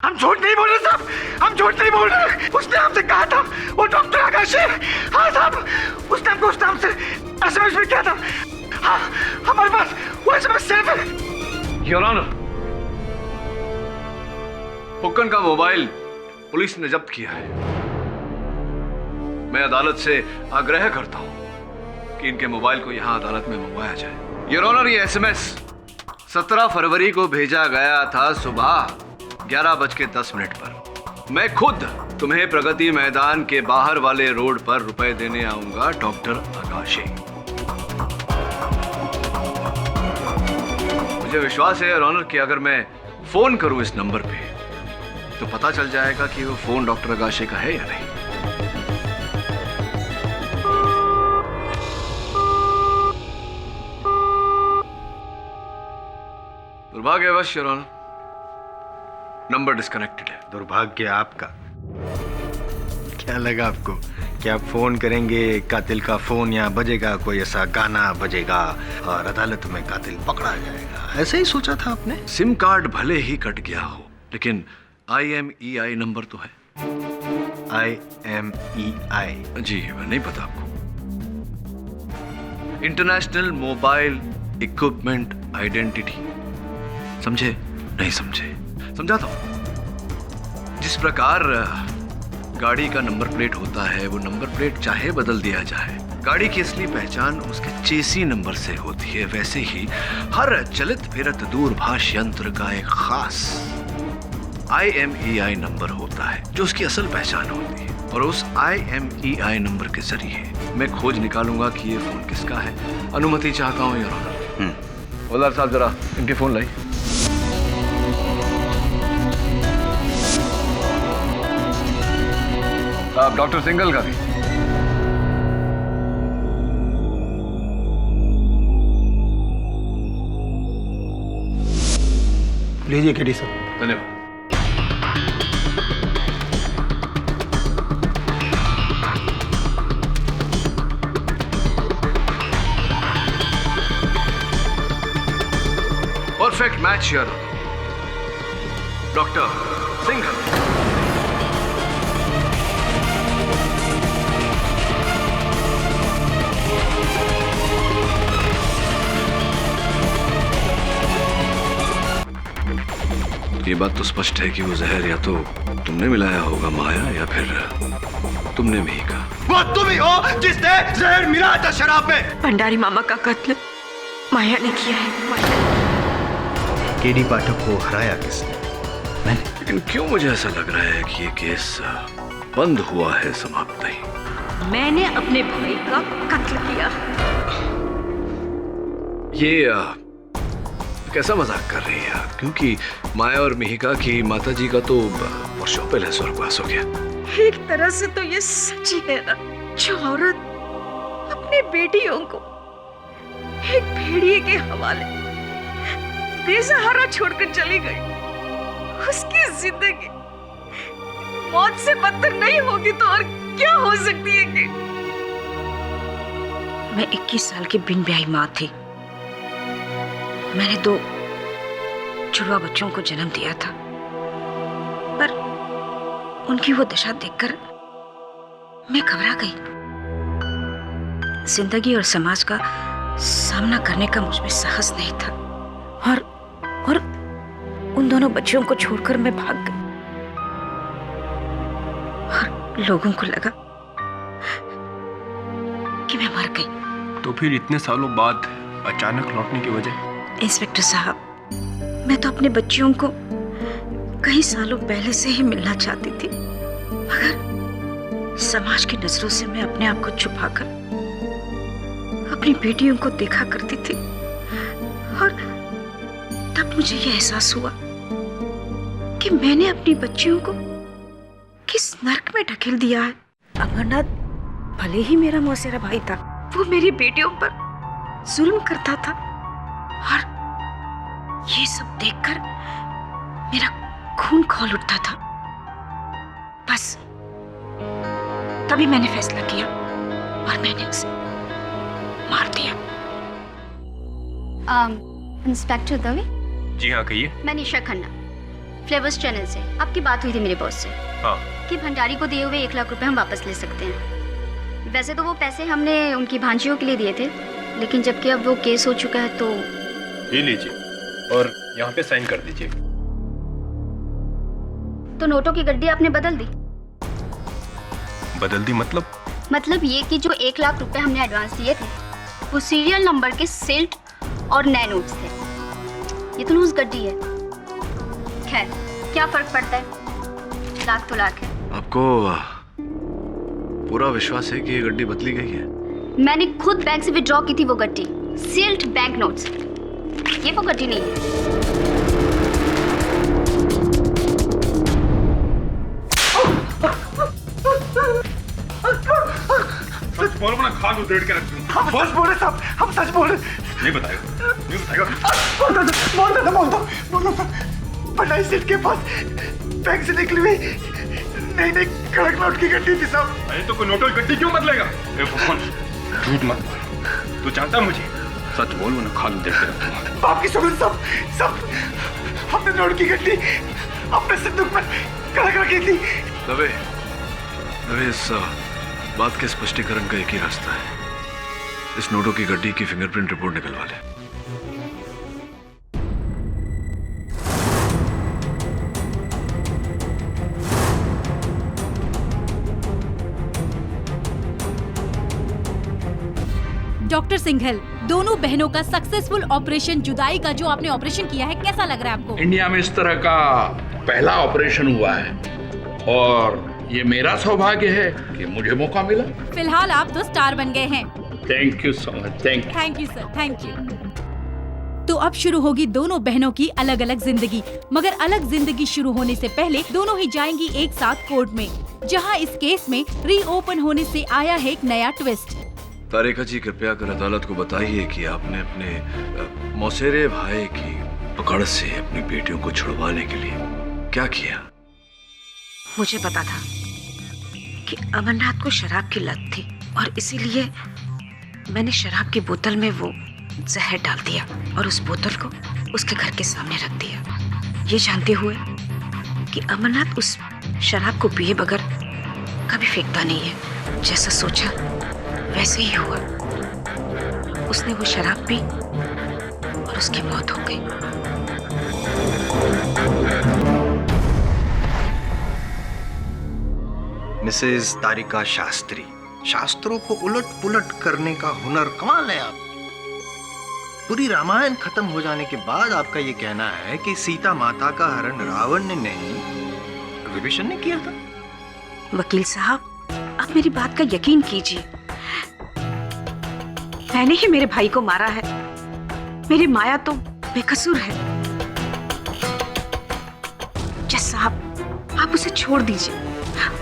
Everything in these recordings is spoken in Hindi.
हम झूठ नहीं बोल रहे साहब, हम झूठ नहीं बोल रहे। उसने हमसे कहा था वो डॉक्टर आकाश है। हाँ साहब, उसने हमको उस नाम से एसएमएस भी किया था। हाँ, हमारे पास वो एसएमएस सेफ है। योर ऑनर, फुक्कन का मोबाइल पुलिस ने जब्त किया है। मैं अदालत से आग्रह करता हूं कि इनके मोबाइल को यहां अदालत में मंगवाया जाए। योर ऑनर, ये एसएमएस 17 फरवरी को भेजा गया था सुबह 11:10 पर। मैं खुद तुम्हें प्रगति मैदान के बाहर वाले रोड पर रुपए देने आऊंगा, डॉक्टर आकाशे। मुझे विश्वास है योर ऑनर कि अगर मैं फोन करूं इस नंबर पे तो पता चल जाएगा कि वो फोन डॉक्टर आकाशे का है या नहीं। दुर्भाग्यवश योर ऑनर, नंबर डिस्कनेक्टेड है। दुर्भाग्य आपका। क्या लगा आपको कि आप फोन करेंगे, कातिल का फोन यहाँ बजेगा, कोई ऐसा गाना बजेगा और अदालत में कातिल पकड़ा जाएगा? ऐसे ही सोचा था आपने? सिम कार्ड भले ही कट गया हो, लेकिन IMEI नंबर तो है। IMEI? जी नहीं पता आपको? International mobile equipment identity. समझे? नहीं समझे? समझाता हूं। जिस प्रकार गाड़ी का नंबर प्लेट होता है, वो नंबर प्लेट चाहे बदल दिया जाए, गाड़ी की असली पहचान उसके चेसी नंबर से होती है, वैसे ही हर चलित फिरत दूरभाष यंत्र का एक खास IMEI नंबर होता है जो उसकी असल पहचान होती है। और उस IMEI नंबर के जरिए मैं खोज निकालूंगा कि ये फोन किसका है। अनुमति चाहता हूं योर ऑनर। हवलदार साहब, जरा इनके फोन लाई। आप डॉक्टर सिंगल का भी। लीजिए केडी साहब। धन्यवाद। Perfect match your doctor single. ये बात तो स्पष्ट है कि वो जहर या तो तुमने मिलाया होगा माया, या फिर तुमने भी कहा। वो तुम ही हो जिसने जहर मिलाया था शराब में। भंडारी मामा का कत्ल माया ने किया है। केडी पाठक को हराया किसने? मैंने। लेकिन क्यों मुझे ऐसा लग रहा है कि ये केस बंद हुआ है, समाप्त नहीं। मैंने अपने भाई का कत्ल किया। ये कैसा मजाक कर रही है आप? क्योंकि माया और मिहिका की माताजी का तो वर्षों पहले स्वर्गवास हो गया। एक तरह से तो ये सच ही है ना, जो औरत अपनी बेटियों को एक भेड़िए के हवाले बेसहारा छोड़कर चली गई, उसकी जिंदगी मौत से बदतर नहीं होगी तो और क्या हो सकती है कि? मैं 21 साल की बिन ब्याही माँ थी। मैंने 2 जुड़वा बच्चों को जन्म दिया था, पर उनकी वो दशा देखकर मैं घबरा गई। जिंदगी और समाज का सामना करने का मुझ में साहस नहीं था, और उन दोनों बच्चियों को छोड़कर मैं भाग गई। और लोगों को लगा कि मैं मर गई। तो फिर इतने सालों बाद अचानक लौटने की वजह? इंस्पेक्टर साहब, मैं तो अपने बच्चियों को कई सालों पहले से ही मिलना चाहती थी, मगर समाज की नजरों से मैं अपने आप को छुपाकर अपनी बेटियों को देखा करती थी। और तब मुझे यह एहसास हुआ कि मैंने अपनी बच्चियों को किस नर्क में ढकेल दिया है। अमरनाथ भले ही मेरा मौसेरा भाई था, वो मेरी बेटियों पर जुल्म करता था, और ये सब देखकर मेरा खून खौल उठता था। बस तभी मैंने फैसला किया और मैंने उसे मार दिया। इंस्पेक्टर दवे? जी हाँ, कहिए। मैं निशा खन्ना, फ्लेवर्स चैनल से आपकी बात हुई थी मेरे बॉस से हाँ। कि भंडारी को दिए हुए 1 लाख रुपए हम वापस ले सकते हैं। वैसे तो वो पैसे हमने उनकी भांजियों के लिए दिए थे, लेकिन जबकि अब वो केस हो चुका है तो ये लीजिए और यहाँ पे साइन कर दीजिए। तो नोटों की गड्डी आपने बदल दी? बदल दी मतलब ये कि जो 1 लाख रुपए हमने एडवांस दिए थे वो सीरियल नंबर के सिल्ट और नए नोट्स थे। ये तो लूज गड्डी है। खैर क्या फर्क पड़ता है, लाख तो लाख है। आपको पूरा विश्वास है कि ये गड्डी बदली गई है? मैंने खुद बैंक से विड्रॉ की थी वो गड्डी, सील्ड बैंक नोट्स। ये वो गड्डी नहीं है। सच बोलो ना, खाद उधेड़ के रख दूंगा। हम सच बोल रहे साहब, हम सच बोल रहे। नहीं बताएगा बोल दो सर। भंडारी सेठ के पास बैंक से निकली हुई नई कड़क नोट की गड्डी थी साहब। अरे तो कोई नोटों की गड्डी क्यों बदलेगा? ए फुफन, झूठ मत बोल। तू जानता मुझे? सच बोल वरना खाद उधेड़ के रख दूंगा। बाप की सुगंध सब हमने नोट की गड्डी अपने सिंदूक में कड़क रखी थी। दवे इस बात के स्पष्टीकरण का एक ही रास्ता है। इस नोटों की गड्डी की फिंगरप्रिंट रिपोर्ट निकलवा ले। डॉक्टर सिंघल, दोनों बहनों का सक्सेसफुल ऑपरेशन जुदाई का जो आपने ऑपरेशन किया है, कैसा लग रहा है आपको? इंडिया में इस तरह का पहला ऑपरेशन हुआ है और ये मेरा सौभाग्य है कि मुझे मौका मिला। फिलहाल आप तो स्टार बन गए हैं। Thank you so much. Thank you sir, thank you. तो अब शुरू होगी दोनों बहनों की अलग अलग जिंदगी, मगर अलग जिंदगी शुरू होने से पहले दोनों ही जाएंगी एक साथ कोर्ट में, जहां इस केस में रीओपन होने से आया है एक नया ट्विस्ट। तारिका जी, कृपया कर अदालत को बताइए कि आपने अपने मौसेरे भाई की पकड़ से अपनी बेटियों को छुड़वाने के लिए क्या किया? मुझे पता था कि अमरनाथ को शराब की लत थी और इसीलिए मैंने शराब की बोतल में वो जहर डाल दिया और उस बोतल को उसके घर के सामने रख दिया, ये जानते हुए कि अमरनाथ उस शराब को पिए बगैर कभी फेंकता नहीं है। जैसा सोचा वैसे ही हुआ। उसने वो शराब पी और उसकी मौत हो गई। मिसेज तारिका शास्त्री, शास्त्रों को उलट पुलट करने का हुनर कमाल है आप। पूरी रामायण खत्म हो जाने के बाद आपका ये कहना है कि सीता माता का हरण रावण ने नहीं, विभीषण ने किया था। वकील साहब, आप मेरी बात का यकीन कीजिए। मैंने ही मेरे भाई को मारा है। मेरी माया तो बेकसूर है। जज साहब, आप उसे छोड़ दीजिए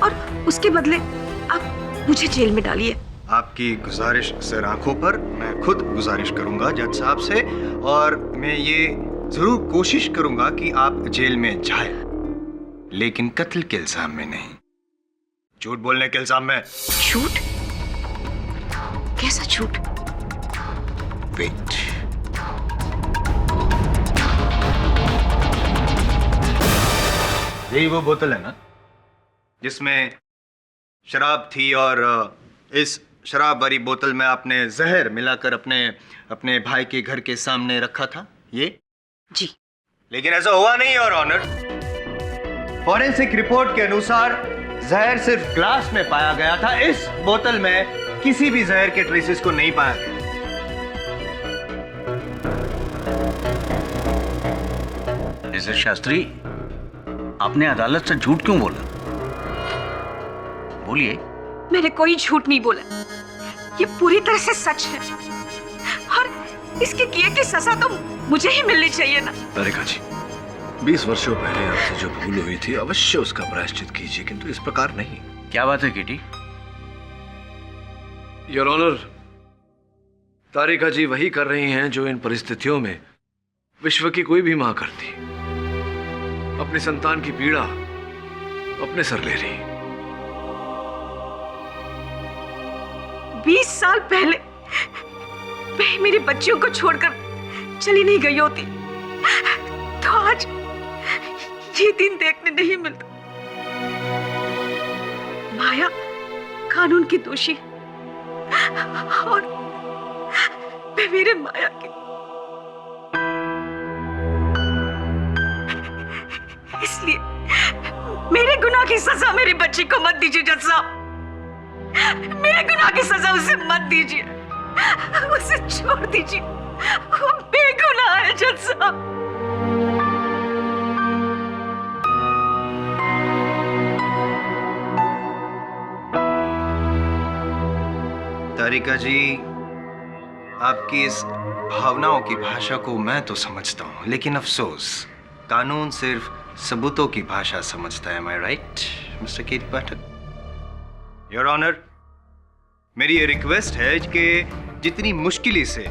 और उसके बदले आप मुझे जेल में डालिए। आपकी गुजारिश सर आंखों पर मैं खुद गुजारिश करूंगा जज साहब से, और मैं ये जरूर कोशिश करूंगा कि आप जेल में जाए, लेकिन कत्ल के इल्जाम में नहीं, झूठ बोलने के इल्जाम में। झूठ? कैसा झूठ? वेट, यही वो बोतल है ना जिसमें शराब थी, और इस शराब भरी बोतल में आपने जहर मिलाकर अपने भाई के घर के सामने रखा था? ये जी। लेकिन ऐसा हुआ नहीं योर ऑनर। फॉरेंसिक रिपोर्ट के अनुसार जहर सिर्फ ग्लास में पाया गया था। इस बोतल में किसी भी जहर के ट्रेसेस को नहीं पाया गया। मिस्टर शास्त्री, आपने अदालत से झूठ क्यों बोला? बोलिए। मैंने कोई झूठ नहीं बोला, ये पूरी तरह से सच है और इसके किए की सजा तो मुझे ही मिलनी चाहिए ना। तारिका जी, 20 वर्षों पहले आपसे जो भूल हुई थी अवश्य उसका प्रायश्चित कीजिए, किंतु इस प्रकार नहीं। क्या बात है किटी? योर ऑनर, तारिका जी वही कर रही हैं जो इन परिस्थितियों में विश्व की कोई भी मां करती। अपनी संतान की पीड़ा अपने सर ले रही। 20 साल पहले मैं मेरी बच्चियों को छोड़कर चली नहीं गई होती तो आज ये दिन देखने नहीं मिलता। माया कानून की दोषी और मैं मेरे माया की। इसलिए मेरे गुनाह की सजा मेरी बच्ची को मत दीजिए जज साहब। मेरे गुनाह की सजा उसे मत दीजिए, उसे छोड़ दीजिए, वो बेगुनाह है जज साहब। तारिका जी, आपकी इस भावनाओं की भाषा को मैं तो समझता हूं, लेकिन अफसोस कानून सिर्फ सबूतों की भाषा समझता है। Am I right, mister KT Pathak? Your honour, मेरी ये रिक्वेस्ट है कि जितनी मुश्किल से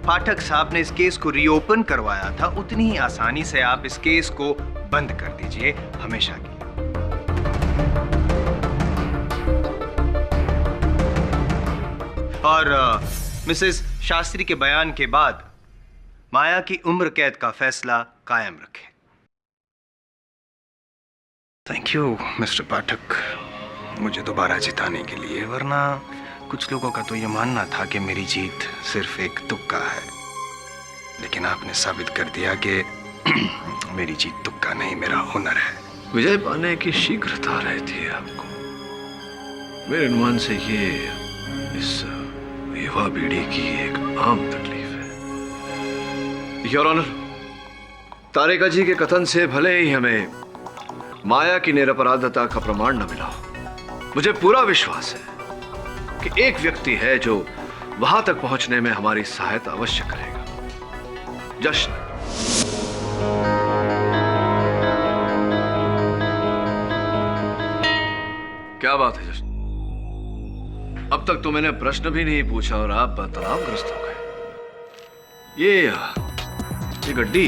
पाठक साहब ने इस केस को रीओपन करवाया था, उतनी ही आसानी से आप इस केस को बंद कर दीजिए हमेशा के लिए। और मिसेस शास्त्री के बयान के बाद माया की उम्र कैद का फैसला कायम रखें। थैंक यू मिस्टर पाठक, मुझे दोबारा जिताने के लिए। वरना कुछ लोगों का तो ये मानना था कि मेरी जीत सिर्फ एक तुक्का है, लेकिन आपने साबित कर दिया कि मेरी जीत तुक्का नहीं, मेरा हुनर है। विजय पाने की शीघ्रता रहती है आपको। मेरे अनुमान से ये इस युवा पीढ़ी की एक आम तकलीफ है। योर ऑनर, तारिका जी के कथन से भले ही हमें माया की निरपराधता का प्रमाण न मिला, मुझे पूरा विश्वास है कि एक व्यक्ति है जो वहां तक पहुंचने में हमारी सहायता अवश्य करेगा। जश्न। क्या बात है जश्न? अब तक तो मैंने प्रश्न भी नहीं पूछा और आप तनावग्रस्त हो गए। ये गड्डी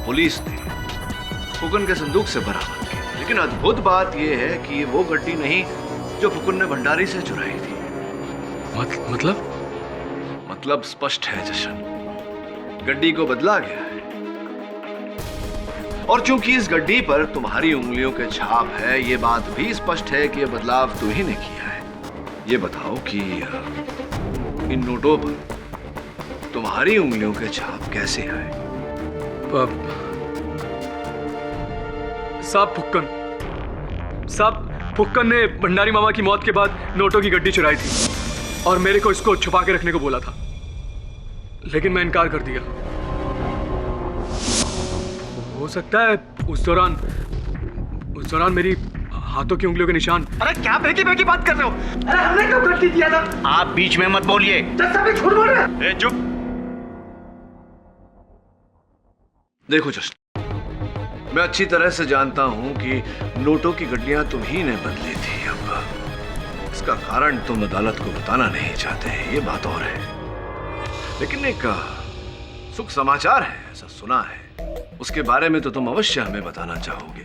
पुलिस ने फुकन के संदूक से बरामद की, लेकिन अद्भुत बात यह है कि वो गड्डी नहीं जो फुकन ने भंडारी से चुराई थी। मतलब स्पष्ट है जशन, गड्डी को बदला गया है। और चूंकि इस गड्डी पर तुम्हारी उंगलियों के छाप है, ये बात भी स्पष्ट है कि यह बदलाव तू ही ने किया है। ये बताओ कि इन नोटों पर तुम्हारी उंगलियों के छाप कैसे आए? साहब फुक्कन ने भंडारी मामा की मौत के बाद नोटों की गड्डी चुराई थी और मेरे को इसको छुपा के रखने को बोला था, लेकिन मैं इनकार कर दिया। हो सकता है उस दौरान मेरी हाथों की उंगलियों के निशान। अरे क्या बेकी बेकी बात कर रहे हो? अरे हमने कब गलती किया था? आप बीच में मत बोलिए। जज साहब झूठ बोल रहे हैं। चुप। देखो जस्ट, मैं अच्छी तरह से जानता हूं कि नोटों की गड्डियां तुम्ही ने बदली थी। अब इसका कारण तुम अदालत को बताना नहीं चाहते, ये बात और है। लेकिन एक सुख समाचार है, ऐसा सुना है, उसके बारे में तो तुम अवश्य हमें बताना चाहोगे।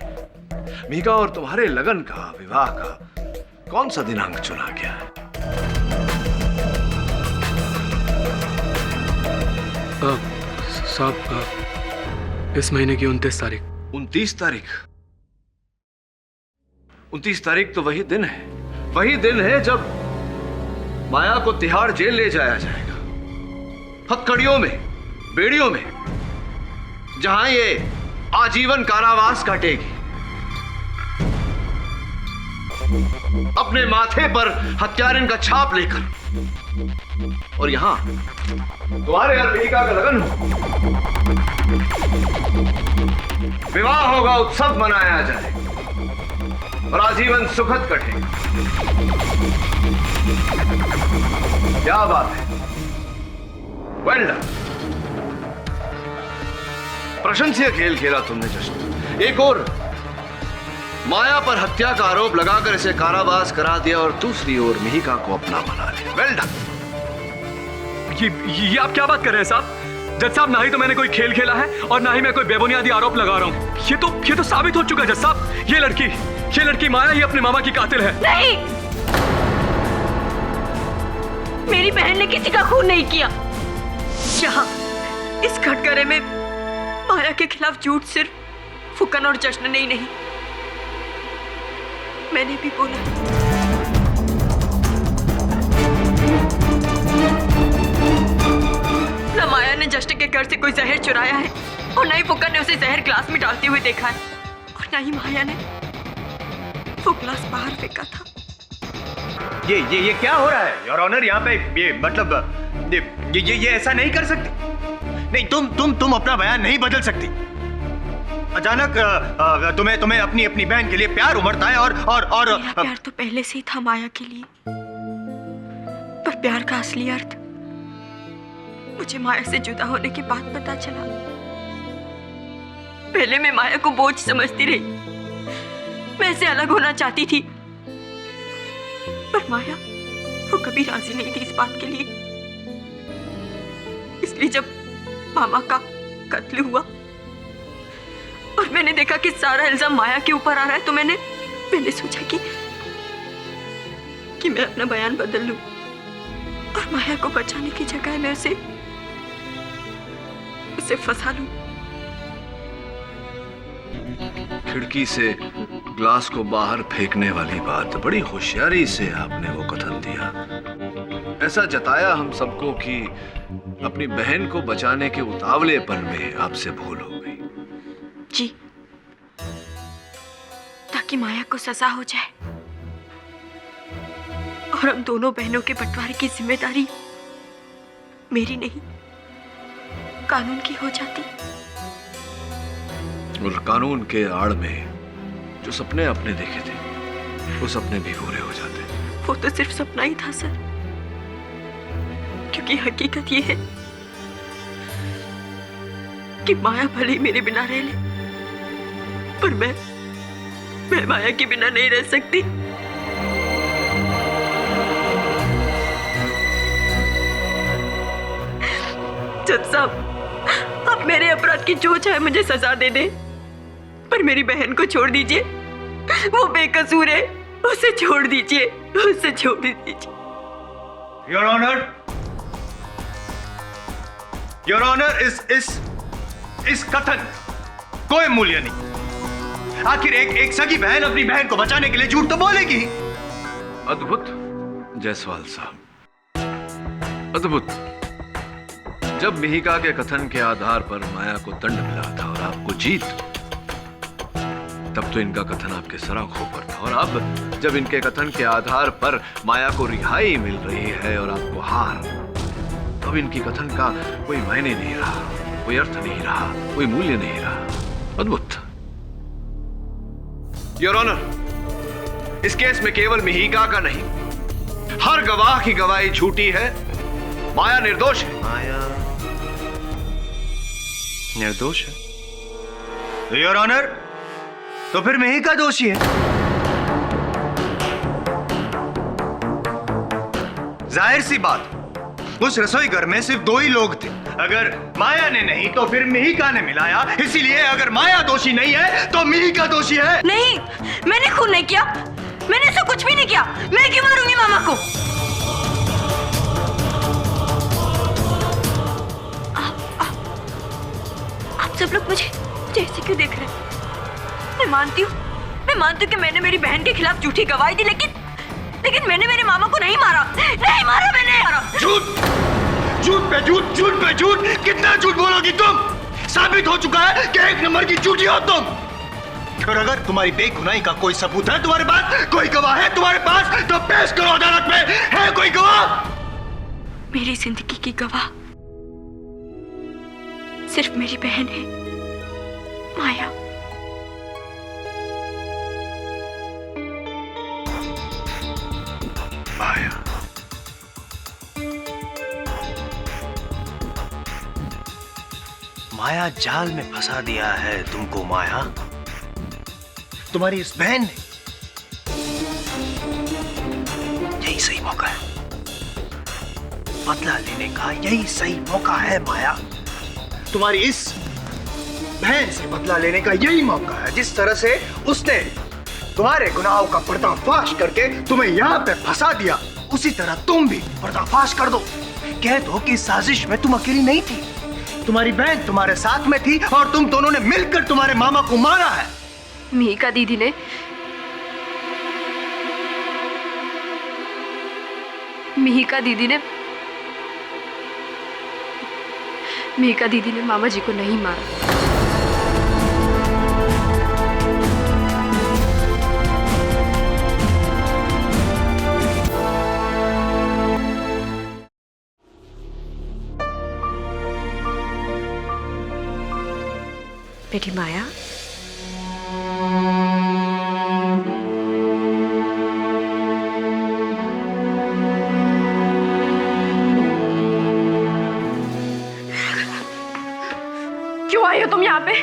मीका और तुम्हारे लगन का, विवाह का कौन सा दिनांक चुना गया है? साहब, इस महीने की 29 तारीख। 29 तारीख? 29 तारीख तो वही दिन है जब माया को तिहाड़ जेल ले जाया जाएगा, हथकड़ियों में, बेड़ियों में, जहां ये आजीवन कारावास काटेगी। अपने माथे पर हत्यारिन का छाप लेकर। और यहां तुम्हारे और मीका का लगन हो, विवाह होगा, उत्सव मनाया जाए और आजीवन सुखद कटेगा। क्या बात है, वेल डन। प्रशंसनीय खेल खेला तुमने जश्न। एक और माया पर हत्या का आरोप लगाकर इसे कारावास करा दिया और दूसरी ओर मिहिका को अपना बना लिया। Well done. ये आप क्या बात कर रहे हैं साहब? जज साहब, ना ही तो मैंने कोई खेल खेला है और ना ही मैं कोई बेबुनियादी आरोप लगा रहा हूं। ये तो साबित हो चुका है जज साहब। ये लड़की माया ही अपने मामा की कातिल है। नहीं, मेरी बहन ने किसी का खून नहीं किया। यहाँ इस कटघरे में माया के खिलाफ झूठ सिर्फ फुकन और जश्न ने ही नहीं, मैंने भी बोला। न माया ने जश्न के घर से कोई जहर चुराया है और न ही फुकन ने उसे जहर ग्लास में डालते हुए देखा है, और न ही माया ने वो ग्लास बाहर फेंका था। ये क्या हो रहा है योर ऑनर? यहाँ पे ये मतलब ये ऐसा नहीं कर सकती। नहीं, तुम अपना बयान नहीं बदल सकती। अचानक तुम्हें अपनी बहन के लिए प्यार उमड़ता है और मेरा प्यार तो पहले से ही था माया के लिए, पर प्यार का असली अर्थ मुझे माया से जुदा होने के बाद पता चला। पहले मैं माया को बोझ समझती रही, मैं इससे अलग होना चाहती थी, पर माया वो कभी राजी नहीं थी इस बात के लिए। इसलिए जब मामा का कत्ल हुआ और मैंने देखा कि सारा इल्जाम माया के ऊपर आ रहा है, तो मैंने सोचा कि मैं अपना बयान बदल लूं और माया को बचाने की जगह मैं उसे फंसा लूं। खिड़की से ग्लास को बाहर फेंकने वाली बात बड़ी होशियारी से आपने वो कथन दिया। ऐसा जताया हम सबको कि अपनी बहन को बचाने के उतावलेपन में आपसे भूल हो गई। जी, ताकि माया को सजा हो जाए और हम दोनों बहनों के बंटवारे की जिम्मेदारी मेरी नहीं, कानून की हो जाती। और कानून के आड़ में जो सपने आपने देखे थे, वो सपने भी पूरे हो जाते। वो तो सिर्फ सपना ही था सर, क्योंकि हकीकत ये है कि माया भले ही मेरे बिना रह ले, पर मैं माया के बिना नहीं रह सकती। जज साहब, आप मेरे अपराध की जो चाहे मुझे सजा दे दे, पर मेरी बहन को छोड़ दीजिए। वो बेकसूर है, उसे छोड़ दीजिए, उसे छोड़ दीजिए। योर ऑनर, इस कथन कोई मूल्य नहीं। आखिर एक सगी बहन अपनी बहन को बचाने के लिए झूठ तो बोलेगी। अद्भुत जायसवाल साहब, अद्भुत। जब मिहिका के कथन के आधार पर माया को दंड मिला था और आपको जीत, तब तो इनका कथन आपके सराखों पर था, और अब जब इनके कथन के आधार पर माया को रिहाई मिल रही है और आपको हार, तब इनकी कथन का कोई मायने नहीं रहा, कोई अर्थ नहीं रहा, कोई मूल्य नहीं रहा। अद्भुत। योर ऑनर, इस केस में केवल मिहिका का नहीं, हर गवाह की गवाही झूठी है। माया निर्दोष है। माया निर्दोष है? योर ऑनर, तो फिर मिहिका दोषी है। जाहिर सी बात, उस रसोई घर में सिर्फ दो ही लोग थे। अगर माया ने नहीं तो फिर मिहिका ने मिलाया। इसीलिए अगर माया दोषी नहीं है तो मिहिका दोषी है। नहीं, मैंने खून नहीं किया, मैंने ऐसा कुछ भी नहीं किया। मैं क्यों मारूंगी मामा को? आप सब लोग मुझे ऐसे क्यों देख रहे हैं? मैं मानती हूँ कि मैंने मेरी बहन के खिलाफ झूठी गवाही दी, लेकिन मैंने मेरे मामा को नहीं मारा मैंने। झूठ पे झूठ। कितना झूठ बोलोगी तुम? साबित हो चुका है कि एक नंबर की झूठी हो तुम। और अगर तुम्हारी बेगुनाही का कोई सबूत है तुम्हारे पास, कोई गवाह है तुम्हारे पास, तो पेश करो अदालत में। है कोई गवाह? मेरी जिंदगी की गवाह सिर्फ मेरी बहन है, माया। माया, माया जाल में फंसा दिया है तुमको। माया, तुम्हारी इस बहन ने। यही सही मौका है, बदला लेने का यही सही मौका है। माया, तुम्हारी इस बहन से बदला लेने का यही मौका है। जिस तरह से उसने तुम्हारे गुनाहों का पर्दाफाश करके तुम्हें यहाँ पे फंसा दिया, उसी तरह तुम भी पर्दाफाश कर दो। कह दो कि इस साजिश में तुम अकेली नहीं थी। तुम्हारी बहन तुम्हारे साथ में थी और तुम दोनों ने मिलकर तुम्हारे मामा को मारा है। मिहिका दीदी ने मामा जी को नहीं मारा। बेटी माया, क्यों आई हो तुम यहाँ पे?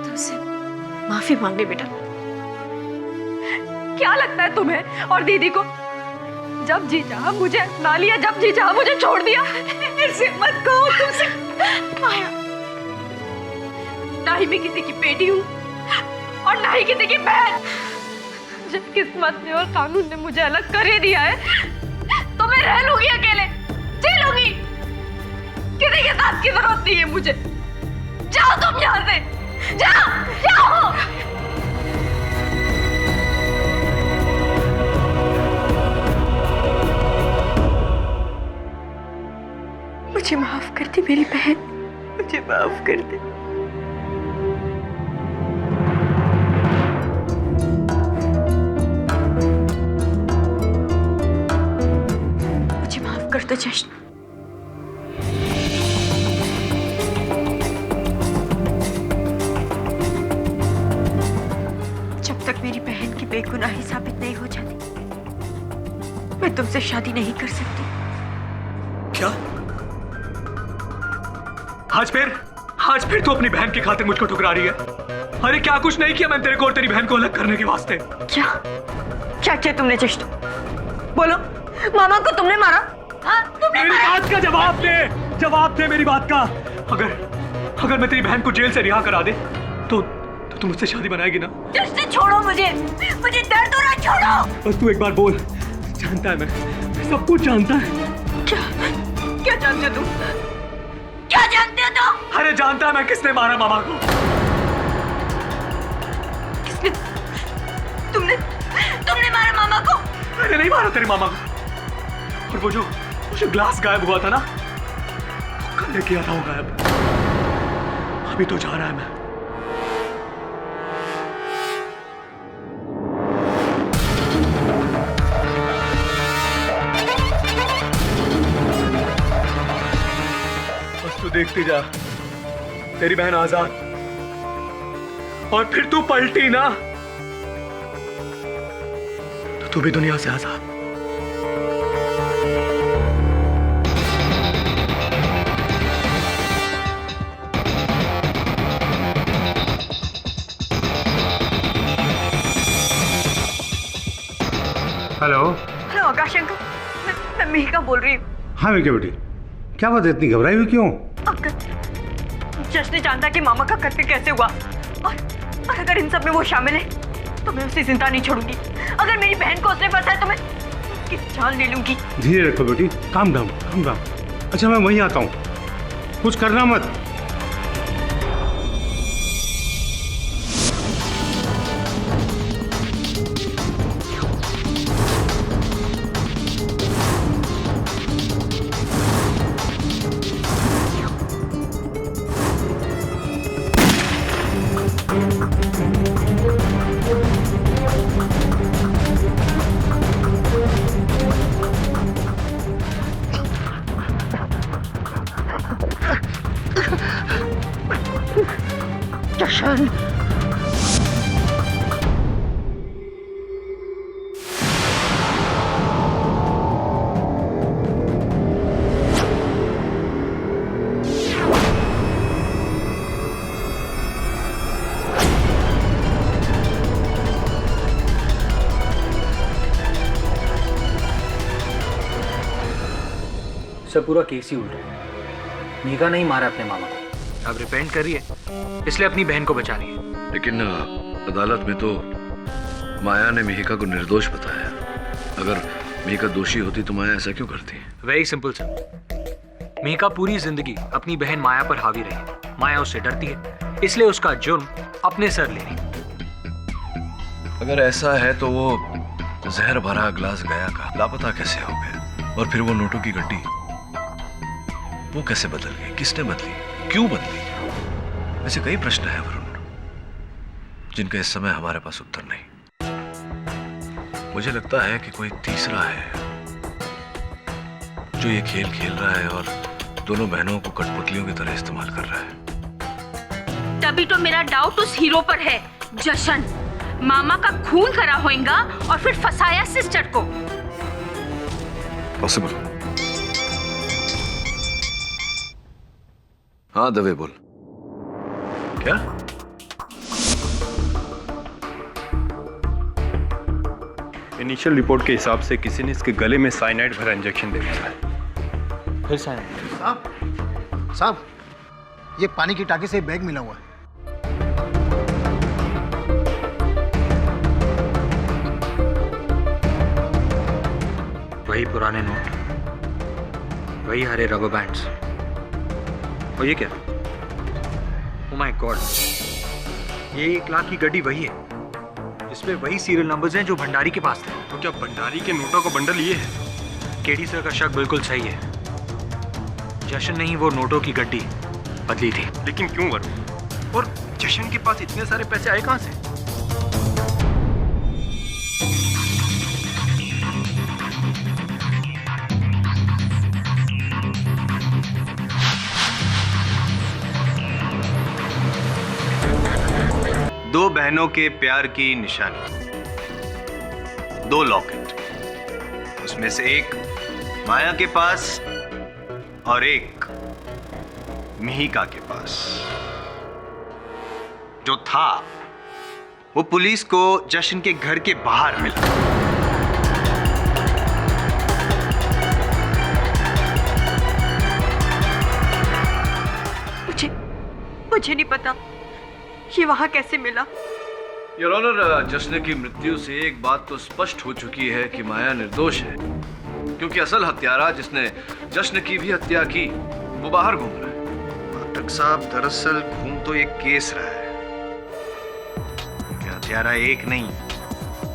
तुमसे माफी मांगने बेटा। क्या लगता है तुम्हें और दीदी को? जब जी चाहा मुझे अपना लिया, जब जी चाहा मुझे छोड़ दिया। ऐसे मत कहो तुमसे। माया, ना ही मैं किसी की बेटी हूँ और ना ही किसी की बहन। जब किस्मत ने और कानून ने मुझे अलग कर ही दिया है तो मैं रह लूंगी अकेले, जी लूंगी। किसी के साथ की जरूरत नहीं है मुझे। जाओ तुम यहाँ से, जाओ जाओ। मुझे माफ कर दे मेरी बहन, मुझे माफ कर दे। मुझे माफ कर दो जश्न। जब तक मेरी बहन की बेगुनाही साबित नहीं हो जाती, मैं तुमसे शादी नहीं कर सकती। क्या? आज फिर तू अपनी बहन की खातिर मुझको ठुकरा रही है? अरे क्या कुछ नहीं किया मैंने तेरे को और तेरी बहन को अलग करने के वास्ते। क्या क्या किया तुमने जश्न? बोलो, मामा को तुमने मारा? हाँ, तुमने मेरी मारा? बात का जवाब दे मेरी बात का। अगर मैं तेरी बहन को जेल से रिहा करा दे तो तू मुझसे शादी बनाएगी ना? जश्न छोड़ो मुझे दर्द हो रहा है, छोड़ो। बस तू एक बार बोल। जानता है मैं सब कुछ जानता है। क्या जानते हो तुम? क्या जानते हो तुम? अरे जानता है मैं किसने मारा मामा को। किसने? तुमने मारा मामा को? मैंने नहीं मारा तेरे मामा को। और वो जो ग्लास गायब हुआ था ना, वो कल ने किया था वो गायब। अभी तो जा रहा है मैं। देखती जा, तेरी बहन आजाद, और फिर तू पलटी ना तो तू भी दुनिया से आजाद। हेलो आकाश अंकल, मैं मिहिका बोल रही हूँ। हाँ मिहिका बेटी, क्या बात है, इतनी घबराई हुई क्यों? जश्न जानता कि मामा का कत्ल कैसे हुआ, और अगर इन सब में वो शामिल है तो मैं उसे जिंदा नहीं छोड़ूंगी। अगर मेरी बहन को उसने फंसाया तो मैं उसकी जान ले लूंगी। धीरे रखो बेटी, काम डाउन। अच्छा मैं वहीं आता हूँ, कुछ करना मत। सब पूरा केस ही उल्टा है। मिहिका नहीं मारा अपने मामा को, अब रिपेंट कर रही है, इसलिए अपनी बहन को बचा रही है। लेकिन अदालत में तो माया ने मिहिका को निर्दोष बताया। अगर मिहिका दोषी होती तो माया ऐसा क्यों करती? वेरी सिंपल सर, मेघा पूरी जिंदगी अपनी बहन माया पर हावी रही। माया उससे डरती है, इसलिए उसका जुर्म अपने सर ले रही। अगर ऐसा है तो वो जहर भरा गिलास गया का लापता कैसे हो गया? और फिर वो नोटों की गड्डी वो कैसे बदल गई? किसने बदली? क्यों बदली? ऐसे कई प्रश्न हैं वरुण, जिनका इस समय हमारे पास उत्तर नहीं। मुझे लगता है कि कोई तीसरा है जो ये खेल खेल रहा है और दोनों बहनों को कठपुतलियों की तरह इस्तेमाल कर रहा है। तभी तो मेरा डाउट उस हीरो पर है। जशन मामा का खून करा होएगा और फिर फंसाया सिस्टर को। पॉसिबल। हाँ दवे बोल। क्या? इनिशियल रिपोर्ट के हिसाब से किसी ने इसके गले में साइनाइड भरा इंजेक्शन दे दिया है। फिर साइनाइड? साहब, ये पानी की टाकी से बैग मिला हुआ है। वही पुराने नोट, वही हरे रबर बैंड्स। और ये क्या? ओह माय गॉड, ये 1 लाख की गड्डी वही है। इसमें वही सीरियल नंबर्स हैं जो भंडारी के पास थे। तो क्या भंडारी के नोटों का बंडल ये है? केडी सर का शक बिल्कुल सही है। जशन ने ही वो नोटों की गड्डी बदली थी। लेकिन क्यों वरुण? और जशन के पास इतने सारे पैसे आए कहां से? दो बहनों के प्यार की निशानी, 2 लॉकेट, उसमें से एक माया के पास और एक मिहिका के पास। जो था वो पुलिस को जशन के घर के बाहर मिला। मुझे नहीं पता ये वहां कैसे मिला। योर ऑनर, जशन की मृत्यु से एक बात तो स्पष्ट हो चुकी है कि माया निर्दोष है, क्योंकि असल हत्यारा जिसने जशन की भी हत्या की वो बाहर घूम रहा है। पाठक साहब, दरअसल खून तो एक केस रहा है। हत्यारा एक नहीं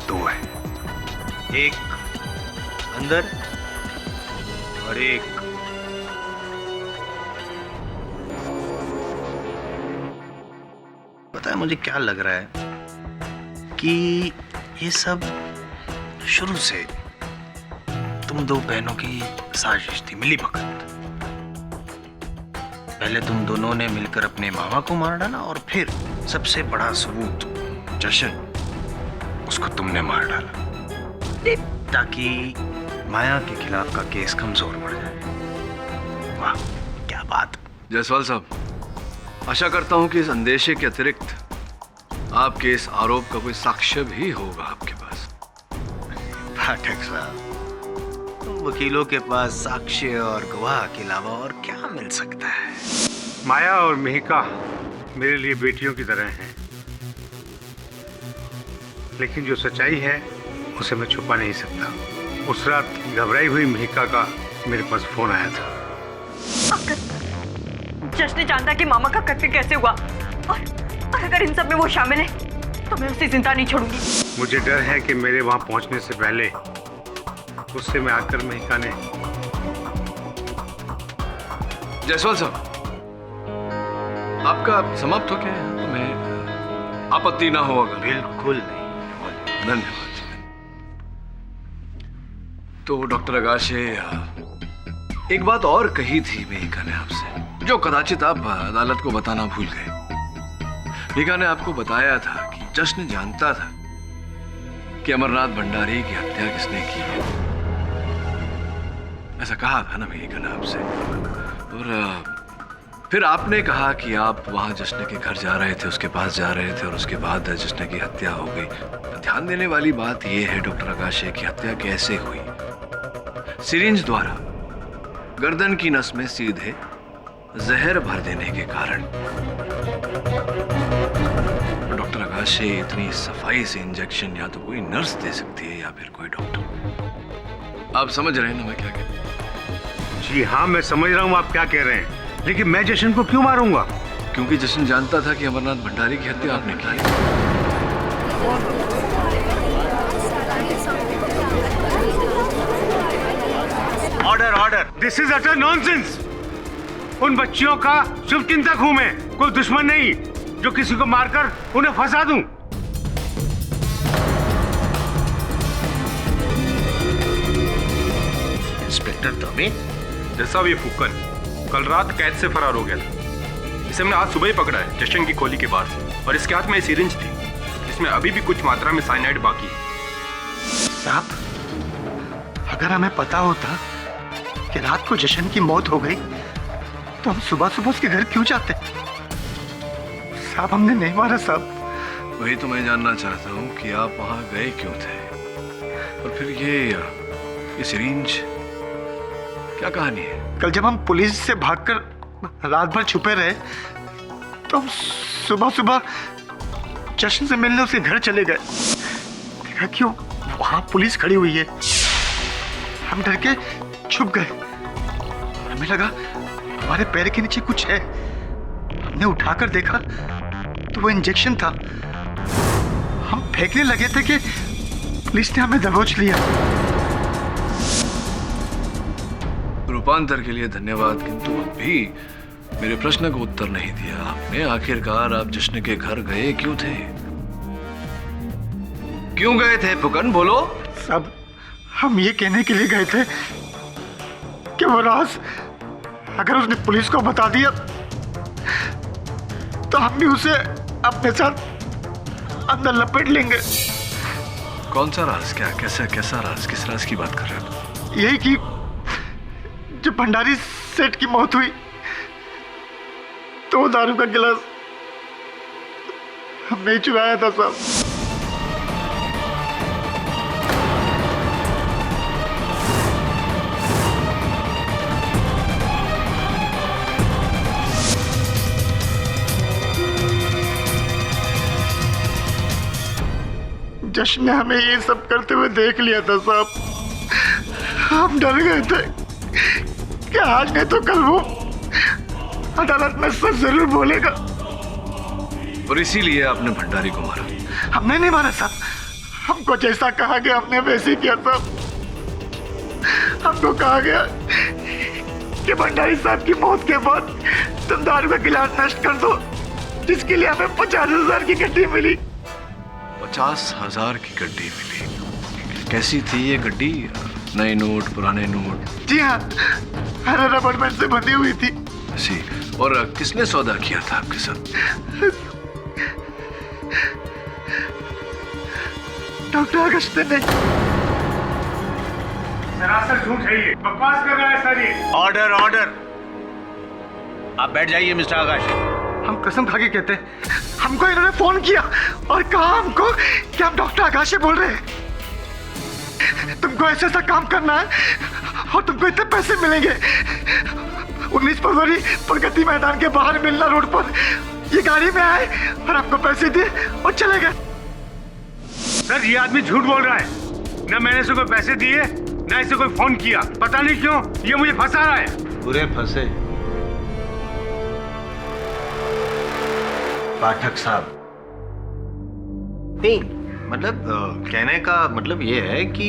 2 है। एक अंदर और एक पता है मुझे क्या लग रहा है कि ये सब शुरू से तुम 2 बहनों की साजिश थी, मिली भगत। पहले तुम दोनों ने मिलकर अपने मामा को मार डाला और फिर सबसे बड़ा सबूत जशन, उसको तुमने मार डाला ताकि माया के खिलाफ का केस कमजोर पड़ जाए। वाह क्या बात। जायसवाल साहब, आशा करता हूं कि इस अंदेशे के अतिरिक्त आपके इस आरोप का कोई साक्ष्य भी होगा आपके पास। पाठक साहब, तुम वकीलों के पास साक्ष्य और गवाह के अलावा और क्या मिल सकता है? माया और मिहिका मेरे लिए बेटियों की तरह हैं, लेकिन जो सच्चाई है उसे मैं छुपा नहीं सकता। उस रात घबराई हुई मिहिका का मेरे पास फोन आया था। जशन जानता कि मामा का कत्ल कैसे हुआ, और अगर इन सब में वो शामिल है तो मैं उसे जिंदा नहीं छोड़ूंगी। मुझे डर है कि मेरे वहां पहुंचने से पहले गुस्से में आकर मिहिका ने। जायसवाल साहब, आपका समाप्त हो गया है, तो मैं आपत्ति ना हो अगर। बिल्कुल नहीं। धन्यवाद। तो डॉक्टर अगाशे, एक बात और कही थी मिहिका ने आपसे, जो कदाचित आप अदालत को बताना भूल गए। मिहिका ने आपको बताया था कि जशन जानता था कि अमरनाथ भंडारी की हत्या किसने की है। ऐसा कहा था ना मिहिका ने आपसे। और फिर आपने कहा कि आप वहां जशन के घर जा रहे थे, उसके पास जा रहे थे, और उसके बाद जशन की हत्या हो गई। ध्यान देने वाली बात यह है डॉक्टर अगाशे की हत्या कैसे हुई। सिरिंज द्वारा गर्दन की नस में सीधे जहर भर देने के कारण। डॉक्टर अगाशे, इतनी सफाई से इंजेक्शन या तो कोई नर्स दे सकती है या फिर कोई डॉक्टर। आप समझ रहे हैं ना मैं क्या कहता हूं? जी हाँ, मैं समझ रहा हूँ आप क्या कह रहे हैं, लेकिन मैं जशन को क्यों मारूंगा? क्योंकि जशन जानता था कि अमरनाथ भंडारी की हत्या आपने की है। Order order. This is utter nonsense. उन बच्चियों का शुभचिंतक हूं मैं, कोई दुश्मन नहीं जो किसी को मारकर उन्हें फंसा दूं। इंस्पेक्टर तमीन, जैसा ये फुक्कन कल रात कैद से फरार हो गया था। इसे हमने आज सुबह ही पकड़ा है जशन की खोली के बाहर से, और इसके हाथ में सिरिंज थी, इसमें अभी भी कुछ मात्रा में साइनाइड बाकी है। साहब, अगर हमें पता होता कि रात को जशन की मौत हो गई तो हम सुबह सुबह उसके घर क्यों जाते? साहब, हमने नहीं मारा साहब। वही तो मैं जानना चाहता हूँ कि आप वहां गए क्यों थे, और फिर ये सिरिंज क्या कहानी है? कल जब हम पुलिस से भागकर रात भर छुपे रहे तो हम सुबह सुबह जशन से मिलने उसके घर चले गए। देखा क्यों वहां पुलिस खड़ी हुई है, हम डर के छुप गए। हमें लगा हमारे पैर के नीचे कुछ है। हमने उठाकर देखा तो वो इंजेक्शन था। हम फेंकने लगे थे कि पुलिस ने हमें दबोच लिया। रूपांतर के लिए धन्यवाद, किंतु अभी मेरे प्रश्न को उत्तर नहीं दिया आपने। आखिरकार आप जश्न के घर गए क्यों थे? क्यों गए थे फुकन, बोलो। सब हम ये कहने के लिए गए थे कि वो राज अगर उसने पुलिस को बता दिया तो हम भी उसे अपने साथ अंदर लपेट लेंगे। कौन सा राज? क्या कैसा राज? किस राज की बात कर रहे हो? यही कि जब भंडारी सेठ की मौत हुई तो वो दारू का गिलास हमने ही चुराया था साहब। जश्न ने हमें ये सब करते हुए देख लिया था साहब। हम डर गए थे कि आज नहीं तो कल वो अदालत में सच जरूर बोलेगा, और इसीलिए आपने भंडारी को मारा? हमने नहीं मारा साहब, हमको जैसा कहा गया हमने वैसे ही किया साहब। हमको कहा गया कि भंडारी साहब की मौत के बाद तुम दारू का गिलास नष्ट कर दो, जिसके लिए हमें 50,000 की गड्डी मिली। 50,000 की गड्डी मिली? कैसी थी ये गड्डी? नए नोट, पुराने नोट? जी हाँ, हरे रबर बैंड से बंधी हुई थी। जी, और किसने सौदा किया था आपके साथ? डॉक्टर अगस्त्य ने। सरासर झूठ है ये, बकवास कर रहा है सर ये। Order order. आप बैठ जाइए मिस्टर आकाश। हम कसम खा के कहते हैं, हमको इन्होंने फोन किया और कहा हमको कि हम डॉक्टर आकाश से बोल रहे हैं। तुमको ऐसा काम करना है और तुमको इतने पैसे मिलेंगे। 19 फरवरी प्रगति मैदान के बाहर मिलना रोड पर ये गाड़ी में आए और आपको पैसे दिए और चले गए। सर, ये आदमी झूठ बोल रहा है। न मैंने इसे कोई पैसे दिए, न इसे कोई फोन किया। पता नहीं क्यों ये मुझे फंसा रहा है। पूरे फंसे पाठक साहब। नहीं, मतलब कहने का मतलब ये है कि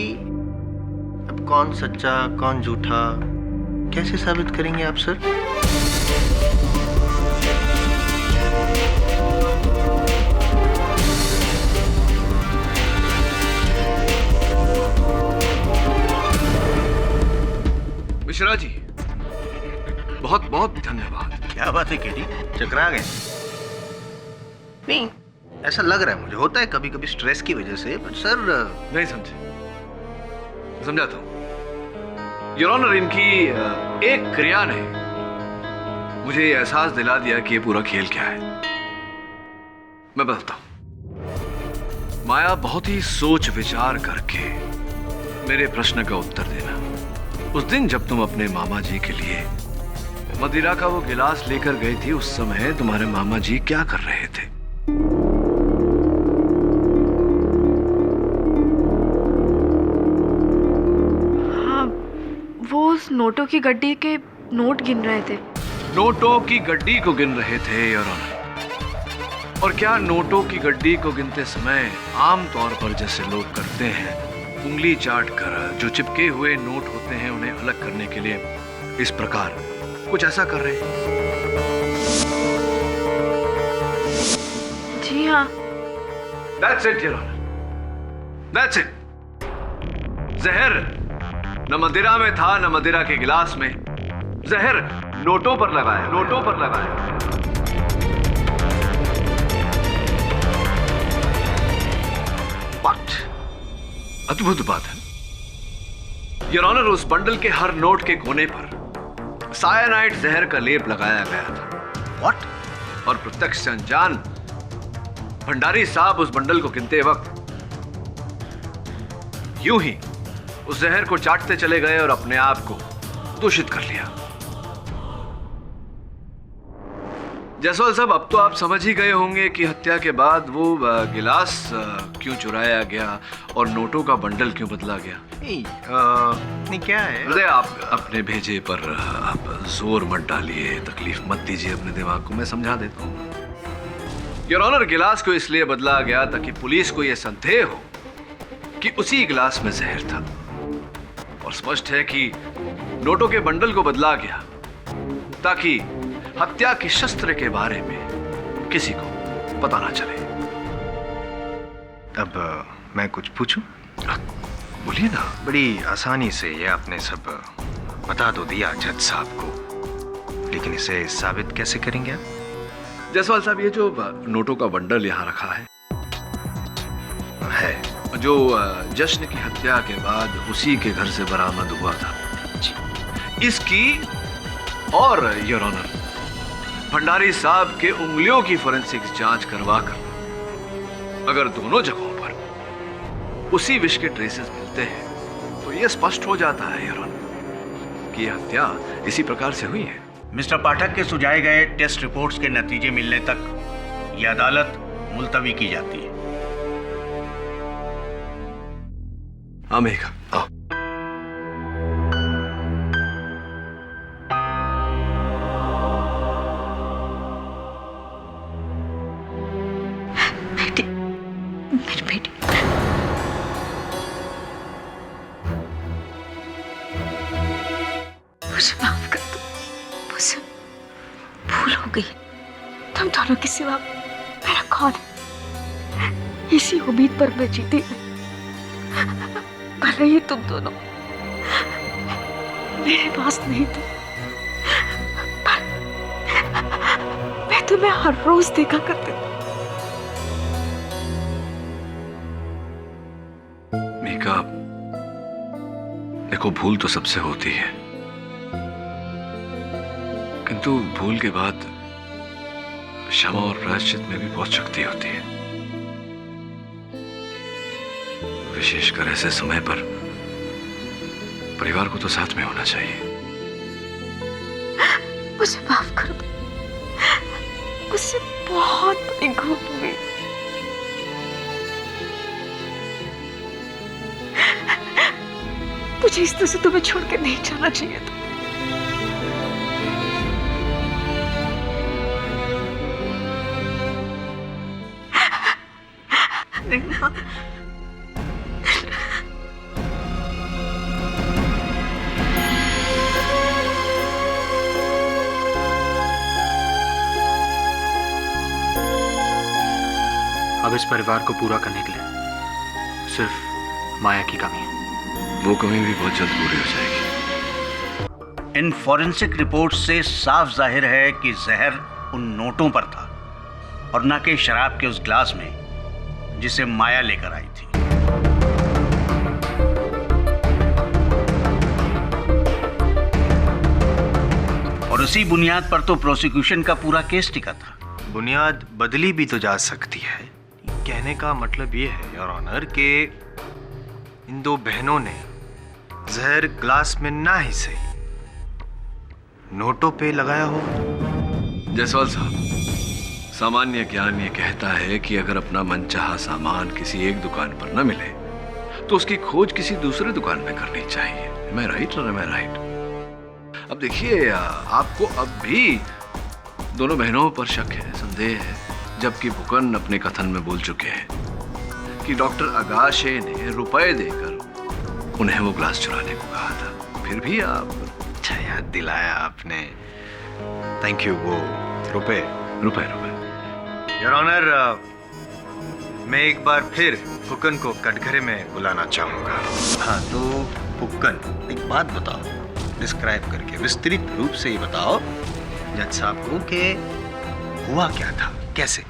अब कौन सच्चा कौन झूठा कैसे साबित करेंगे आप सर? मिश्रा जी, बहुत बहुत धन्यवाद। क्या बात है केडी, चकरा गए? नहीं, ऐसा लग रहा है मुझे। होता है कभी कभी स्ट्रेस की वजह से, बट सर नहीं समझे। समझाता हूं योर ऑनर, इनकी एक क्रिया ने मुझे ये एहसास दिला दिया कि ये पूरा खेल क्या है। मैं बताता हूं। माया, बहुत ही सोच विचार करके मेरे प्रश्न का उत्तर देना। उस दिन जब तुम अपने मामा जी के लिए मदिरा का वो गिलास लेकर गई थी, उस समय तुम्हारे मामा जी क्या कर रहे थे? नोटों की गड्डी के नोट गिन रहे थे। नोटों की गड्डी को गिन रहे थे योर ऑनर। और क्या नोटों की गड्डी को गिनते समय आम तौर पर जैसे लोग करते हैं, उंगली चाट कर जो चिपके हुए नोट होते हैं उन्हें अलग करने के लिए इस प्रकार कुछ ऐसा कर रहे हैं? जी हाँ। That's it, Your Honor. That's it. जहर न मदिरा में था न मदिरा के गिलास में, जहर नोटों पर लगाया, नोटों पर लगाया। What? अद्भुत बात है योर ऑनर, उस बंडल के हर नोट के कोने पर सायानाइड जहर का लेप लगाया गया था। What? और प्रत्यक्ष से अनजान भंडारी साहब उस बंडल को गिनते वक्त यूं ही उस जहर को चाटते चले गए और अपने आप को दूषित कर लिया। जायसवाल साहब, अब तो आप समझ ही गए होंगे कि हत्या के बाद वो गिलास क्यों चुराया गया और नोटों का बंडल क्यों बदला गया। नहीं क्या है हृदय, आप अपने भेजे पर आप जोर मत डालिए, तकलीफ मत दीजिए अपने दिमाग को, मैं समझा देता हूँ। योर ऑनर, गिलास को इसलिए बदला गया ताकि पुलिस को यह संदेह हो कि उसी गिलास में जहर था, और स्पष्ट है कि नोटों के बंडल को बदला गया ताकि हत्या के शस्त्र के बारे में किसी को पता ना चले। अब मैं कुछ पूछूं? बोलिए ना। बड़ी आसानी से ये आपने सब बता दो दिया जज साहब को, लेकिन इसे साबित कैसे करेंगे आप? जायसवाल साहब, ये जो नोटों का बंडल यहाँ रखा है जो जश्न की हत्या के बाद उसी के घर से बरामद हुआ था, इसकी और योर ऑनर भंडारी साहब के उंगलियों की फोरेंसिक्स जांच करवाकर अगर दोनों जगहों पर उसी विष के ट्रेसेस मिलते हैं तो यह स्पष्ट हो जाता है योर ऑनर कि यह हत्या इसी प्रकार से हुई है। मिस्टर पाठक के सुझाए गए टेस्ट रिपोर्ट्स के नतीजे मिलने तक यह अदालत मुलतवी की जाती है। मेघा, आओ। बेटी, मेरी बेटी, मुझे माफ कर दो, मुझसे भूल हो गई। तुम दोनों के सिवा मेरा कौन है? इसी उम्मीद पर मैं जीती भले ही तुम दोनों मेरे पास नहीं थे, पर मैं तुम्हें हर रोज देखा करती थी। मीका, देखो, भूल तो सबसे होती है, किंतु भूल के बाद क्षमा और प्रायश्चित में भी बहुत शक्ति होती है। विशेषकर ऐसे समय पर परिवार को तो साथ में होना चाहिए। मुझे माफ कर दो, मुझसे बहुत बड़ी भूल हुई। मुझे इस तरह से तुम्हें छोड़ के नहीं जाना चाहिए था। अब इस परिवार को पूरा करने के लिए सिर्फ माया की कमी है। वो कमी भी बहुत जल्द पूरी हो जाएगी। इन फॉरेंसिक रिपोर्ट से साफ जाहिर है कि जहर उन नोटों पर था और न कि शराब के उस ग्लास में जिसे माया लेकर आई थी। और उसी बुनियाद पर तो प्रोसिक्यूशन का पूरा केस टिका था। बुनियाद बदली भी तो जा सकती है। कहने का मतलब ये है योर ऑनर कि इन दो बहनों ने जहर ग्लास में ना ही सही नोटों पे लगाया हो। जायसवाल साहब, सामान्य ज्ञान ये कहता है कि अगर अपना मनचाहा सामान किसी एक दुकान पर न मिले तो उसकी खोज किसी दूसरे दुकान में करनी चाहिए। Am I right or am I right? अब देखिए, आपको अब भी दोनों बहनों पर शक है, संदेह है, जबकि फुकन अपने कथन में बोल चुके हैं कि डॉक्टर अगाशे ने रुपए देकर उन्हें वो ग्लास चुराने को कहा था। फिर भी आप। अच्छा याद दिलाया आपने, थैंक यू। वो रुपए योर ऑनर, मैं एक बार फिर फुकन को कटघरे में बुलाना चाहूंगा। हाँ तो फुकन, एक बात बताओ, डिस्क्राइब करके विस्तृत रूप से ही बताओ जज साहब को कि हुआ क्या था, कैसे?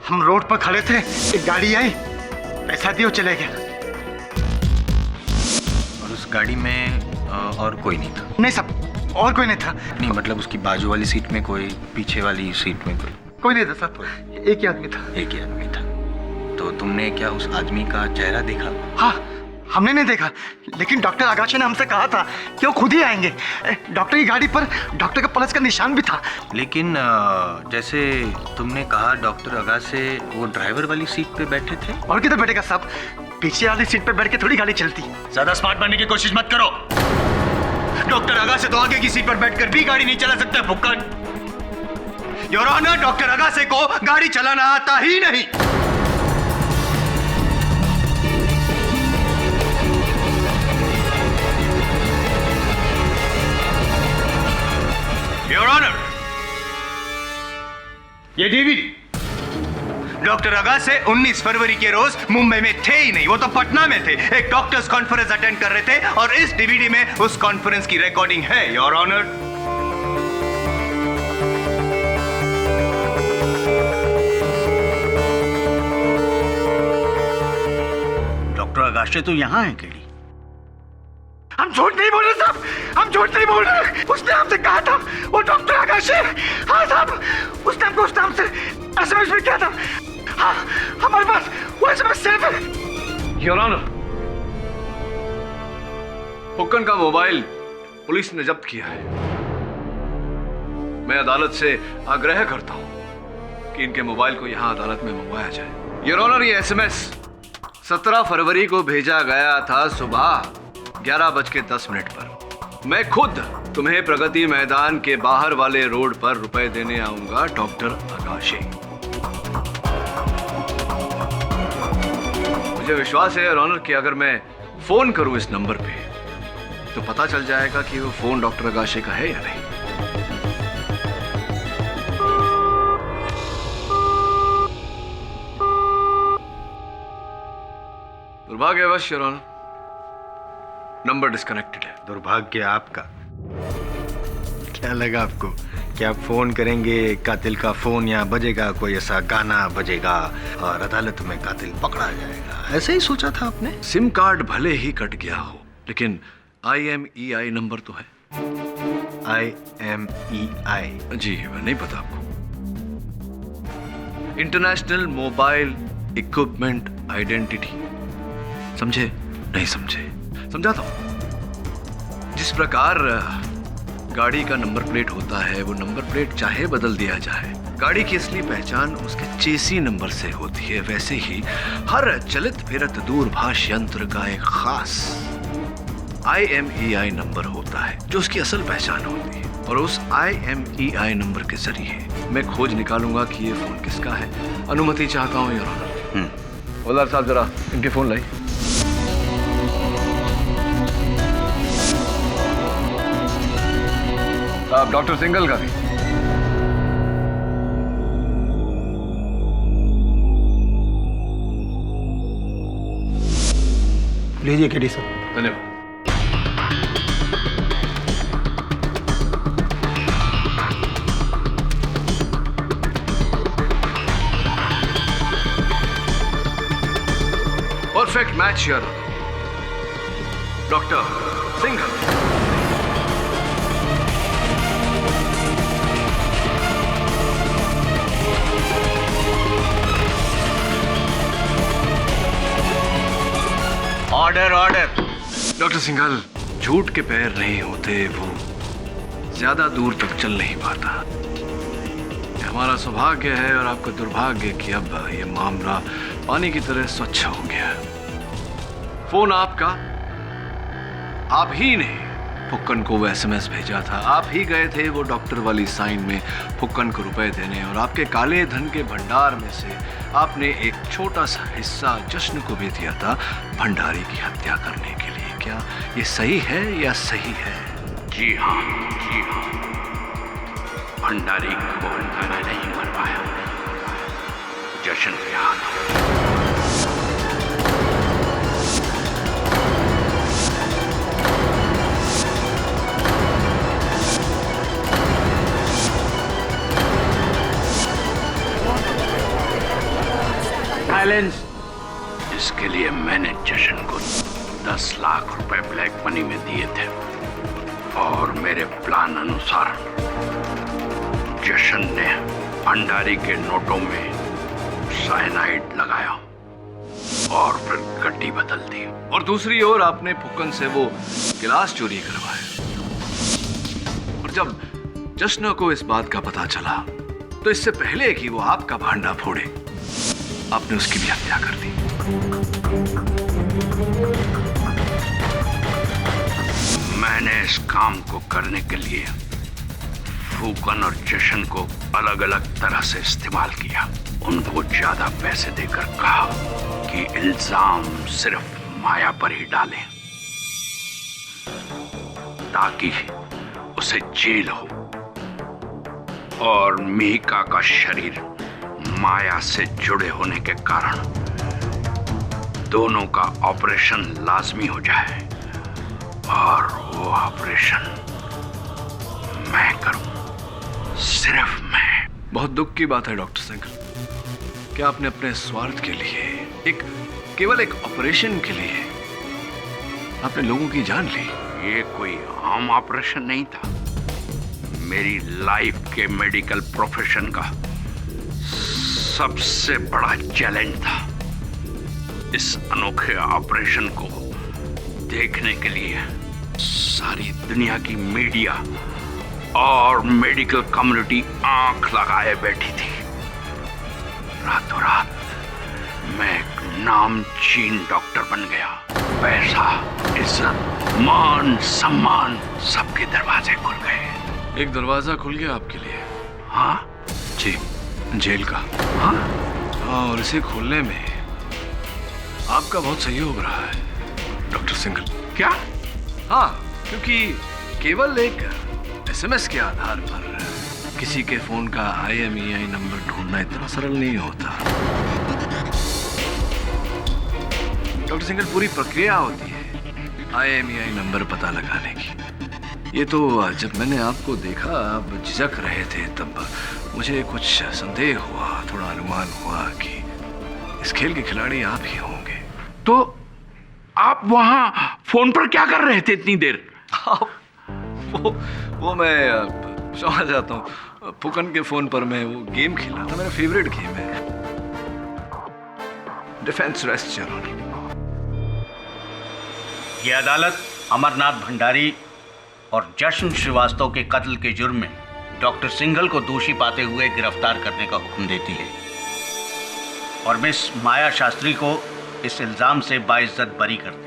हम रोड पर खड़े थे, एक गाड़ी आई, पैसा दियो, चले गए। और उस गाड़ी में और कोई नहीं था? नहीं साहब, और कोई नहीं था। नहीं मतलब उसकी बाजू वाली सीट में कोई, पीछे वाली सीट में कोई नहीं था साहब, एक ही आदमी था। एक ही आदमी था। तो तुमने क्या उस आदमी का चेहरा देखा? हाँ, हमने नहीं देखा, लेकिन डॉक्टर आगाशे ने हमसे कहा था कि वो खुद ही आएंगे। डॉक्टर की गाड़ी पर डॉक्टर का पल्स का निशान भी था। लेकिन जैसे तुमने कहा डॉक्टर अगाशे वो ड्राइवर वाली सीट पे बैठे थे। और किधर बैठेगा साहब, पीछे वाली सीट पे बैठ के थोड़ी गाड़ी चलती। ज्यादा स्मार्ट बनने की कोशिश मत करो। डॉक्टर अगाशे तो आगे की सीट पर बैठकर भी गाड़ी नहीं चला सकता फुक्कन। योर ऑनर, डॉक्टर अगाशे को गाड़ी चलाना आता ही नहीं। योर ऑनर, ये डीवीडी डॉक्टर अगाशे 19 फरवरी के रोज मुंबई में थे ही नहीं, वो तो पटना में थे, एक डॉक्टर्स कॉन्फ्रेंस अटेंड कर रहे थे और इस डीवीडी में उस कॉन्फ्रेंस की रिकॉर्डिंग है योर ऑनर। डॉक्टर अगाशे तो यहाँ है केडी। हम झूठ नहीं बोल रहे साहब, हम झूठ नहीं बोल रहे। उसने हमसे कहा था वो डॉक्टर आगाशे। हाँ साहब, उसने हमको उस नाम से एसएमएस में किया था। हाँ, हमारे पास वो एसएमएस सेव है योर ऑनर। फुक्कन का मोबाइल पुलिस ने जब्त किया है। मैं अदालत से आग्रह करता हूं कि इनके मोबाइल को यहां अदालत में मंगवाया जाए। योर ऑनर, ये एसएमएस 17 फरवरी को भेजा गया था सुबह 11:10 पर। मैं खुद तुम्हें प्रगति मैदान के बाहर वाले रोड पर रुपए देने आऊंगा डॉक्टर अगाशे। मुझे विश्वास है योर ऑनर कि अगर मैं फोन करूं इस नंबर पे तो पता चल जाएगा कि वो फोन डॉक्टर अगाशे का है या नहीं। दुर्भाग्यवश योर ऑनर, नंबर डिस्कनेक्टेड है। दुर्भाग्य आपका। क्या लगा आपको कि आप फोन करेंगे, कातिल का फोन या बजेगा, कोई ऐसा गाना बजेगा और अदालत में कातिल पकड़ा जाएगा? ऐसे ही सोचा था आपने? सिम कार्ड भले ही कट गया हो, लेकिन IMEI नंबर तो है। IMEI? जी नहीं पता आपको? International mobile equipment identity. समझे? नहीं समझे? समझाता हूं। जिस प्रकार गाड़ी का नंबर प्लेट होता है, वो नंबर प्लेट चाहे बदल दिया जाए, गाड़ी की असली पहचान उसके चेसी नंबर से होती है, वैसे ही हर चलित फिरत दूरभाष यंत्र का एक खास IMEI नंबर होता है जो उसकी असल पहचान होती है। और उस IMEI नंबर के जरिए मैं खोज निकालूंगा कि ये फोन किसका है। अनुमति चाहता हूँ योर ऑनर। हवलदार साहब, जरा इनके फोन लाई। साहब, डॉक्टर सिंगल का भी। लीजिए केडी साहब। धन्यवाद। Perfect match your doctor Singhal. Order order. Doctor Singhal, झूठ के पैर नहीं होते, वो ज्यादा दूर तक चल नहीं पाता। हमारा सौभाग्य है और आपका दुर्भाग्य कि अब ये मामला पानी की तरह स्वच्छ हो गया। फोन आपका, आप ही ने फुक्कन को वो एसएमएस भेजा था। आप ही गए थे वो डॉक्टर वाली साइन में फुक्कन को रुपए देने, और आपके काले धन के भंडार में से आपने एक छोटा सा हिस्सा जश्न को भी दिया था भंडारी की हत्या करने के लिए। क्या ये सही है या सही है? जी हाँ, जी हाँ। भंडारी को मैंने नहीं मरवाया, जश्न के हाथ। साइलेंस। इसके लिए मैंने जश्न को 10 लाख रुपए ब्लैक मनी में दिए थे, और मेरे प्लान अनुसार जश्न ने भंडारी के नोटों में साइनाइड लगाया और फिर गड्डी बदल दी। और दूसरी ओर आपने फुक्कन से वो गिलास चोरी करवाया, और जब जश्न को इस बात का पता चला तो इससे पहले कि वो आपका भांडा फोड़े आपने उसकी भी हत्या कर दी। मैंने इस काम को करने के लिए फुक्कन और जश्न को अलग अलग तरह से इस्तेमाल किया। उनको ज्यादा पैसे देकर कहा कि इल्जाम सिर्फ माया पर ही डालें ताकि उसे जेल हो, और मिहिका का शरीर माया से जुड़े होने के कारण दोनों का ऑपरेशन लाजमी हो जाए, और वो ऑपरेशन मैं करूं, सिर्फ मैं। बहुत दुख की बात है डॉक्टर सिंघल, क्या आपने अपने स्वार्थ के लिए केवल एक ऑपरेशन के लिए आपने लोगों की जान ली? ये कोई आम ऑपरेशन नहीं था, मेरी लाइफ के मेडिकल प्रोफेशन का सबसे बड़ा चैलेंज था। इस अनोखे ऑपरेशन को देखने के लिए सारी दुनिया की मीडिया और मेडिकल कम्युनिटी आंख लगाए बैठी थी। रातों रात मैं एक नामचीन डॉक्टर बन गया। पैसा, इज्जत, मान, सम्मान, सबके दरवाजे खुल गए। एक दरवाजा खुल गया आपके लिए? हाँ जी, जेल का। हाँ, और इसे खोलने में आपका बहुत सहयोग रहा है डॉक्टर सिंघल। क्या? हाँ, क्योंकि केवल एक एसएमएस के आधार पर किसी के फोन का IMEI नंबर ढूंढना इतना सरल नहीं होता। डॉक्टर सिंघल, पूरी प्रक्रिया होती है IMEI नंबर पता लगाने की। ये तो जब मैंने आपको देखा आप झिझक रहे थे तब मुझे कुछ संदेह हुआ, थोड़ा अनुमान हुआ कि इस खेल के खिलाड़ी आप ही होंगे। तो आप वहां फोन पर क्या कर रहे थे इतनी देर? वो मैं समझ जाता हूँ, फुक्कन के फोन पर मैं वो गेम खेला था, मेरा फेवरेट गेम है, डिफेंस रेस्ट चैलेंज। ये अदालत अमरनाथ भंडारी और जश्न श्रीवास्तव के कत्ल के जुर्म में डॉक्टर सिंघल को दोषी पाते हुए गिरफ्तार करने का हुक्म देती है, और मिस माया शास्त्री को इस इल्जाम से बाइज्जत बरी करती है।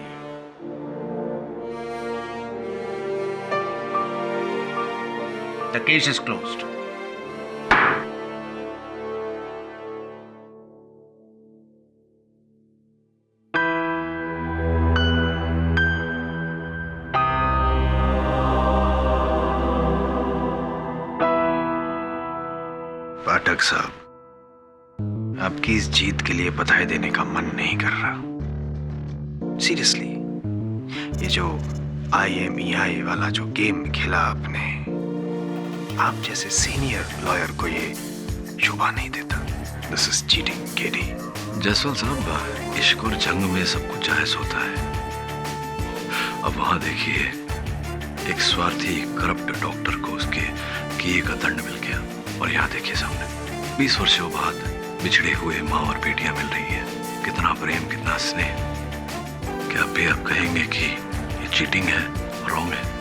The case is closed. पाठक साहब, आपकी इस जीत के लिए बधाई देने का मन नहीं कर रहा। सीरियसली, ये जो IMEI वाला जो गेम खेला आपने, आप जैसे सीनियर लॉयर को ये शोभा नहीं देता। This is cheating, KD. Jaswant साहब, इश्क और जंग में सब कुछ जायज होता है। अब वहां देखिए, एक स्वार्थी करप्ट डॉक्टर को उसके किए का दंड मिल गया, और यहाँ देखिए सामने 20 वर्षों बाद बिछड़े हुए माँ और बेटियां मिल रही है। कितना प्रेम, कितना स्नेह। क्या आप भी आप कहेंगे कि ये चीटिंग है, रॉन्ग है?